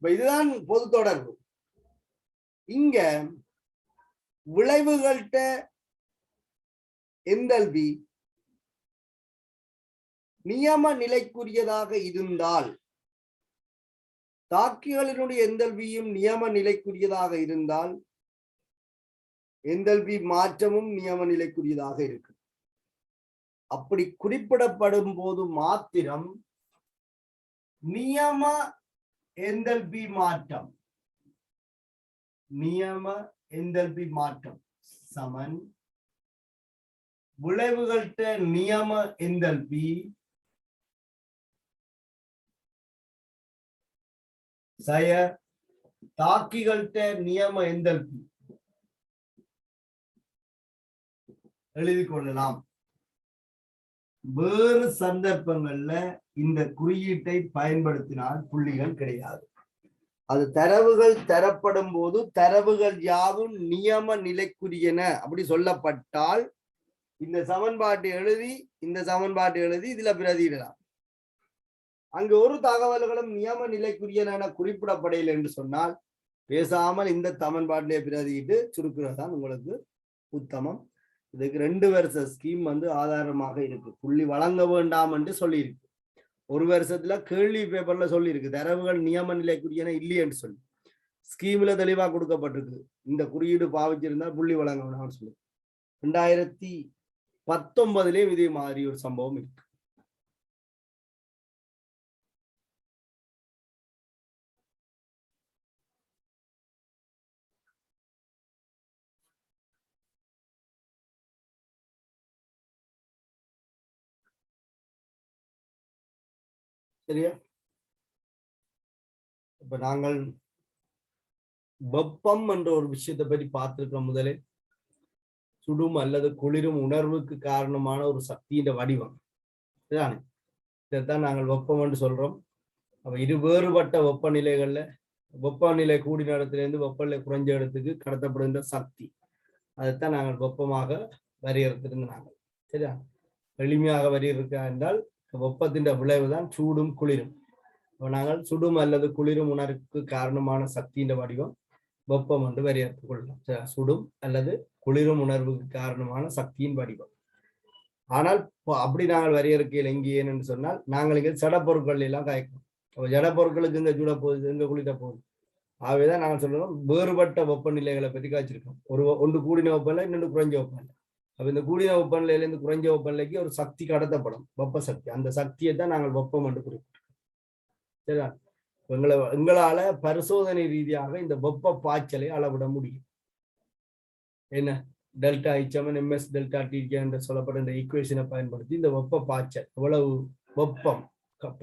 இதுதான் பொது தொடர்பு. இங்க விளைவுகள்கிட்ட என்டல்பி நியம நிலைக்குரியதாக இருந்தால், தாக்கிகளினுடைய என்டல்பியும் நியம நிலைக்குரியதாக இருந்தால் என்டல்பி மாற்றமும் நியம நிலைக்குரியதாக இருக்கு. அப்படி குறிப்பிடப்படும் போது மாத்திரம் நியம என்டல்பி மாற்றம், நியம என்டல்பி மாற்றம் சமன் விளைவுகள்கிட்ட நியம என்டல்பி சய தாக்கிகள்கிட்ட நியம என்டல்பி எழுதி கொள்ளலாம். வேறு சந்தர்ப்பங்கள்ல இந்த குறியீட்டை பயன்படுத்தினால் புள்ளிகள் கிடையாது. அது தரவுகள் தரப்படும் போது தரவுகள் யாவும் நியம நிலைக்குரியன அப்படி சொல்லப்பட்டால் இந்த சமன்பாட்டை எழுதி இதுல பிரதியிடலாம். அங்கு ஒரு தகவல்களும் நியம நிலைக்குரியன என குறிப்பிடப்படையில் என்று சொன்னால் பேசாமல் இந்த சமன்பாட்டிலே பிரதியிட்டு சுருக்குறதுதான் உங்களுக்கு உத்தமம். இதுக்கு 2 வருஷ ஸ்கீம் ஆதாரமாக இருக்கு. புள்ளி வழங்க வேண்டாம் என்று சொல்லியிருக்கு. ஒரு வருஷத்துல கேள்வி பேப்பர்ல சொல்லியிருக்கு தரவுகள் நியம நிலைக்குரியன இல்லையென்று சொல்லி. ஸ்கீம்ல தெளிவா கொடுக்கப்பட்டிருக்கு. இந்த குறியீடு பாவிச்சிருந்தா புள்ளி வழங்க வேண்டாம்னு சொல்லி. 2019 இதே மாதிரி ஒரு சம்பவம் இருக்கு. சரியா? இப்ப நாங்கள் வெப்பம் என்ற ஒரு விஷயத்தை பற்றி பார்த்திருக்கோம். முதலே சுடும் அல்லது குளிரும் உணர்வுக்கு காரணமான ஒரு சக்தியின் வடிவம். இதுதானே? இதைத்தான் நாங்கள் வெப்பம் என்று சொல்றோம். அப்ப இரு வேறுபட்ட வெப்பநிலைகள்ல வெப்பநிலை கூடின இடத்திலிருந்து வெப்பநிலை குறைஞ்ச இடத்துக்கு கடத்தப்படுகின்ற சக்தி, அதைத்தான் நாங்கள் வெப்பமாக வரையறுத்திருந்த நாங்கள். சரியா? எளிமையாக வரையறுக்கா என்றால் வெப்பத்தின் விளைவுதான் சூடும் குளிரும். நாங்கள் சுடும் அல்லது குளிரும் உணர்வுக்கு காரணமான சக்தியின் வடிவம் வெப்பம் என்று வரையறுத்துக் கொள்ளலாம். சுடும் அல்லது குளிரும் உணர்வுக்கு காரணமான சக்தியின் வடிவம். ஆனால் அப்படி நாங்கள் வரையறுக்கையில் எங்கே ஏன்னு சொன்னால் நாங்கள் இங்கே ஜடப்பொருட்கள் எல்லாம் காய்க்கணும். அப்போ ஜடப்பொருட்களுக்கு இங்கே சூட போகுது, இங்கே குளிர போகுது. ஆகவேதான் நாங்கள் சொல்றோம் வேறுபட்ட வெப்பநிலைகளை பற்றி காய்ச்சிருக்கோம். ஒன்று கூடின வெப்பநிலை, இன்னொன்று குறைஞ்ச வெப்பநிலை. அப்ப இந்த கூடின வெப்பநிலையிலிருந்து குறைஞ்ச வெப்பநிலைக்கு ஒரு சக்தி கடத்தப்படும், வெப்ப சக்தி. அந்த சக்தியை தான் நாங்கள் வெப்பம் என்று குறிப்பிட்டோம். சரியா? எங்களால பரிசோதனை ரீதியாக இந்த வெப்ப பாய்ச்சலை அளவிட முடியும். என்ன delta HM MS delta TK என்று சொல்லப்பட்ட இந்த ஈக்குவேஷனை பயன்படுத்தி இந்த வெப்ப பாய்ச்சல் எவ்வளவு வெப்பம்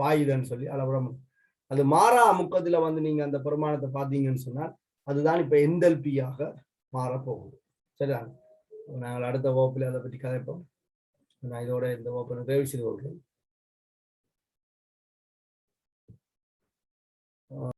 பாயுதுன்னு சொல்லி அளவிட முடியும். அது மாறா அமுக்கத்துல வந்து நீங்க அந்த பிரமாணத்தை பார்த்தீங்கன்னு சொன்னால் அதுதான் இப்ப என்தல்பியாக மாறப்போகுது. சரிதான். நாங்கள் அடுத்த வகுப்பில் அதை பற்றி கதைப்போம். நான் இதோட இந்த வகுப்பை நிறைவு செய்து கொள்கிறேன்.